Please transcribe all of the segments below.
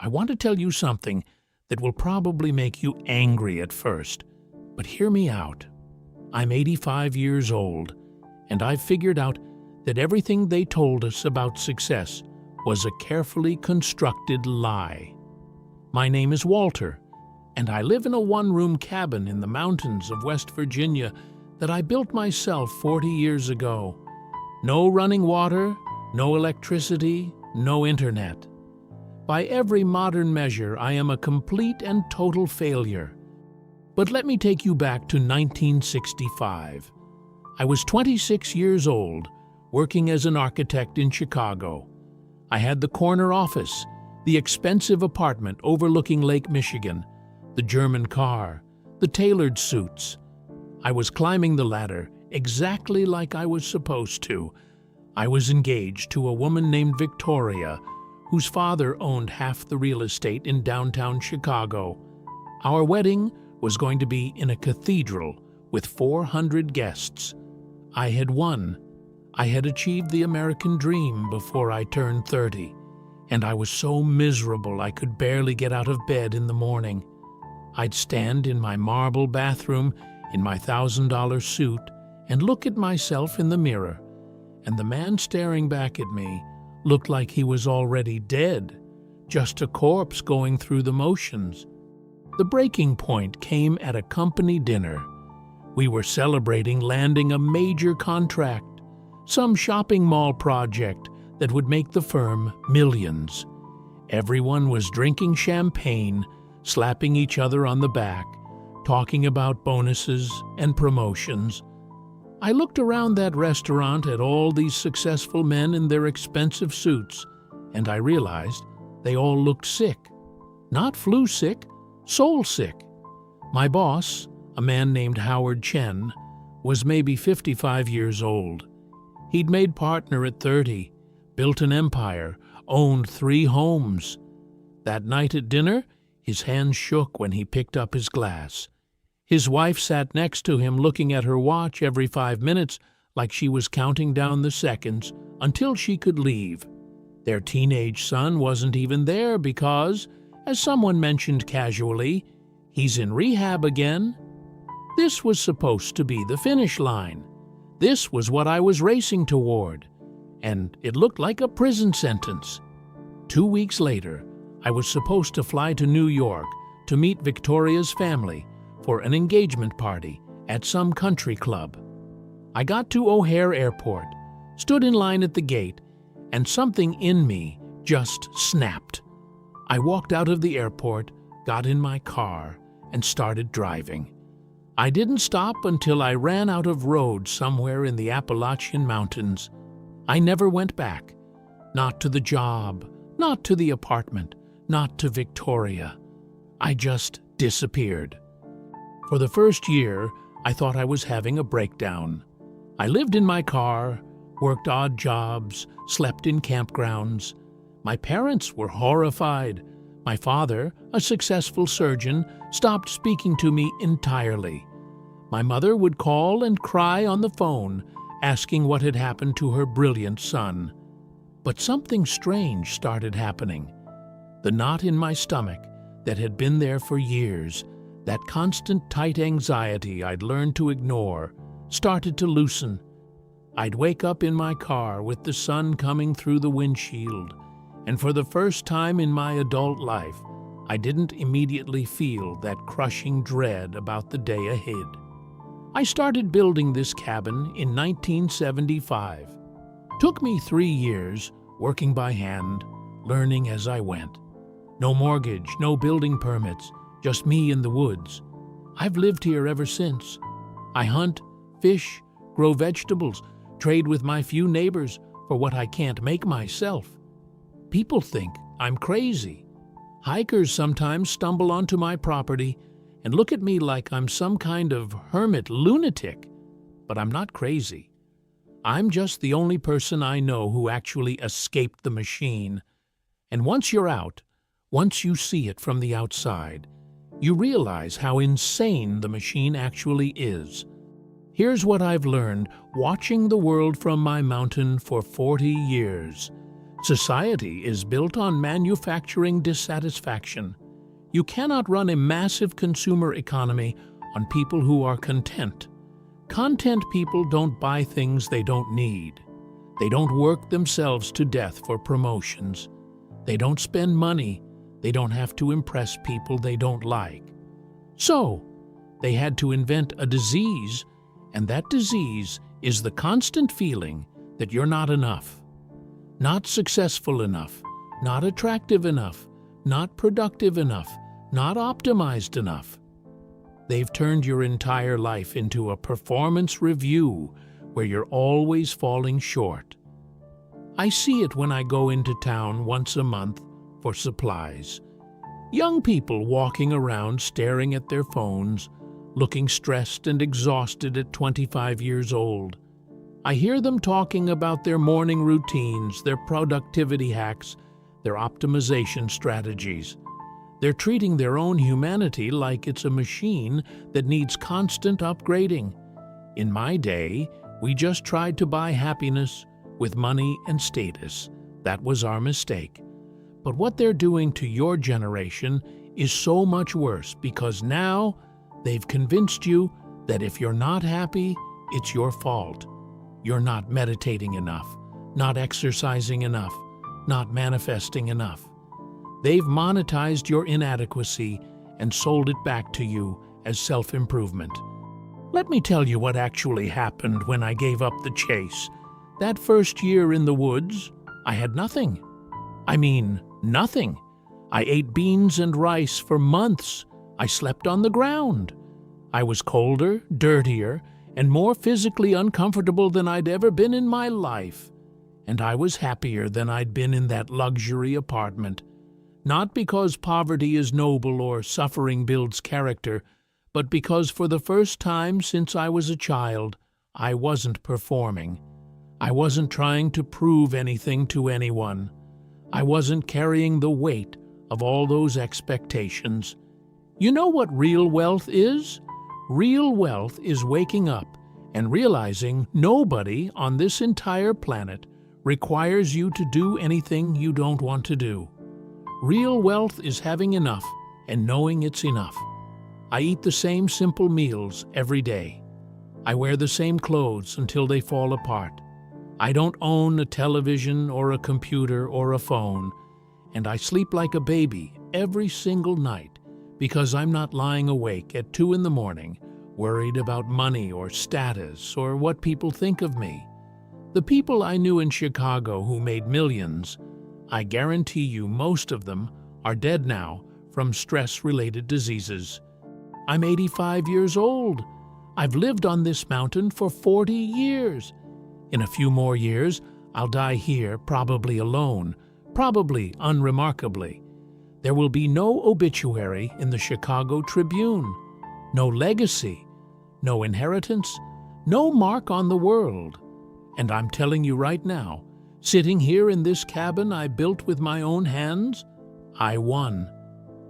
I want to tell you something that will probably make you angry at first, but hear me out. I'm 85 years old, and I've figured out that everything they told us about success was a carefully constructed lie. My name is Walter, and I live in a one-room cabin in the mountains of West Virginia that I built myself 40 years ago. No running water, no electricity, no internet. By every modern measure, I am a complete and total failure. But let me take you back to 1965. I was 26 years old, working as an architect in Chicago. I had the corner office, the expensive apartment overlooking Lake Michigan, the German car, the tailored suits. I was climbing the ladder exactly like I was supposed to. I was engaged to a woman named Victoria, whose father owned half the real estate in downtown Chicago. Our wedding was going to be in a cathedral with 400 guests. I had won. I had achieved the American dream before I turned 30, and I was so miserable I could barely get out of bed in the morning. I'd stand in my marble bathroom in my $1,000 suit and look at myself in the mirror, and the man staring back at me looked like he was already dead, just a corpse going through the motions. The breaking point came at a company dinner. We were celebrating landing a major contract, some shopping mall project that would make the firm millions. Everyone was drinking champagne, slapping each other on the back, talking about bonuses and promotions. I looked around that restaurant at all these successful men in their expensive suits, and I realized they all looked sick. Not flu sick, soul sick. My boss, a man named Howard Chen, was maybe 55 years old. He'd made partner at 30, built an empire, owned 3 homes. That night at dinner, his hands shook when he picked up his glass. His wife sat next to him looking at her watch every 5 minutes like she was counting down the seconds until she could leave. Their teenage son wasn't even there because, as someone mentioned casually, he's in rehab again. This was supposed to be the finish line. This was what I was racing toward, and it looked like a prison sentence. 2 weeks later, I was supposed to fly to New York to meet Victoria's family for an engagement party at some country club. I got to O'Hare Airport, stood in line at the gate, and something in me just snapped. I walked out of the airport, got in my car, and started driving. I didn't stop until I ran out of road somewhere in the Appalachian Mountains. I never went back. Not to the job, not to the apartment, not to Victoria. I just disappeared. For the first year, I thought I was having a breakdown. I lived in my car, worked odd jobs, slept in campgrounds. My parents were horrified. My father, a successful surgeon, stopped speaking to me entirely. My mother would call and cry on the phone, asking what had happened to her brilliant son. But something strange started happening. The knot in my stomach that had been there for years, that constant tight anxiety I'd learned to ignore, started to loosen. I'd wake up in my car with the sun coming through the windshield, and for the first time in my adult life, I didn't immediately feel that crushing dread about the day ahead. I started building this cabin in 1975. Took me 3 years, working by hand, learning as I went. No mortgage, no building permits, just me in the woods. I've lived here ever since. I hunt, fish, grow vegetables, trade with my few neighbors for what I can't make myself. People think I'm crazy. Hikers sometimes stumble onto my property and look at me like I'm some kind of hermit lunatic. But I'm not crazy. I'm just the only person I know who actually escaped the machine. And once you're out, once you see it from the outside, you realize how insane the machine actually is. Here's what I've learned watching the world from my mountain for 40 years. Society is built on manufacturing dissatisfaction. You cannot run a massive consumer economy on people who are content. Content people don't buy things they don't need. They don't work themselves to death for promotions. They don't spend money. They don't have to impress people they don't like. So, they had to invent a disease, and that disease is the constant feeling that you're not enough. Not successful enough, not attractive enough, not productive enough, not optimized enough. They've turned your entire life into a performance review where you're always falling short. I see it when I go into town once a month for supplies. Young people walking around staring at their phones, looking stressed and exhausted at 25 years old. I hear them talking about their morning routines, their productivity hacks, their optimization strategies. They're treating their own humanity like it's a machine that needs constant upgrading. In my day, we just tried to buy happiness with money and status. That was our mistake. But what they're doing to your generation is so much worse because now they've convinced you that if you're not happy, it's your fault. You're not meditating enough, not exercising enough, not manifesting enough. They've monetized your inadequacy and sold it back to you as self-improvement. Let me tell you what actually happened when I gave up the chase. That first year in the woods, I had nothing. I mean, nothing. I ate beans and rice for months. I slept on the ground. I was colder, dirtier, and more physically uncomfortable than I'd ever been in my life. And I was happier than I'd been in that luxury apartment. Not because poverty is noble or suffering builds character, but because for the first time since I was a child, I wasn't performing. I wasn't trying to prove anything to anyone. I wasn't carrying the weight of all those expectations. You know what real wealth is? Real wealth is waking up and realizing nobody on this entire planet requires you to do anything you don't want to do. Real wealth is having enough and knowing it's enough. I eat the same simple meals every day. I wear the same clothes until they fall apart. I don't own a television or a computer or a phone, and I sleep like a baby every single night because I'm not lying awake at 2 a.m. worried about money or status or what people think of me. The people I knew in Chicago who made millions, I guarantee you most of them are dead now from stress-related diseases. I'm 85 years old. I've lived on this mountain for 40 years. In a few more years, I'll die here, probably alone, probably unremarkably. There will be no obituary in the Chicago Tribune, no legacy, no inheritance, no mark on the world. And I'm telling you right now, sitting here in this cabin I built with my own hands, I won.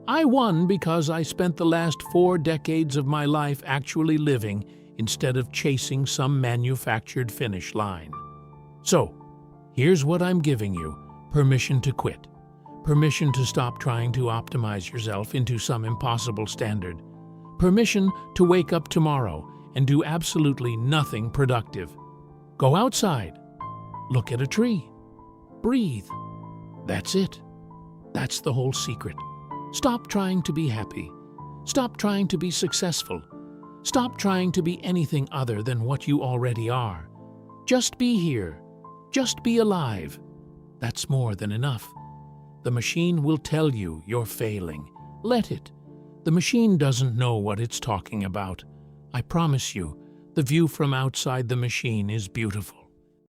I won because I spent the last 4 decades of my life actually living instead of chasing some manufactured finish line. So, here's what I'm giving you: permission to quit. Permission to stop trying to optimize yourself into some impossible standard. Permission to wake up tomorrow and do absolutely nothing productive. Go outside. Look at a tree. Breathe. That's it. That's the whole secret. Stop trying to be happy. Stop trying to be successful. Stop trying to be anything other than what you already are. Just be here. Just be alive. That's more than enough. The machine will tell you you're failing. Let it. The machine doesn't know what it's talking about. I promise you, the view from outside the machine is beautiful.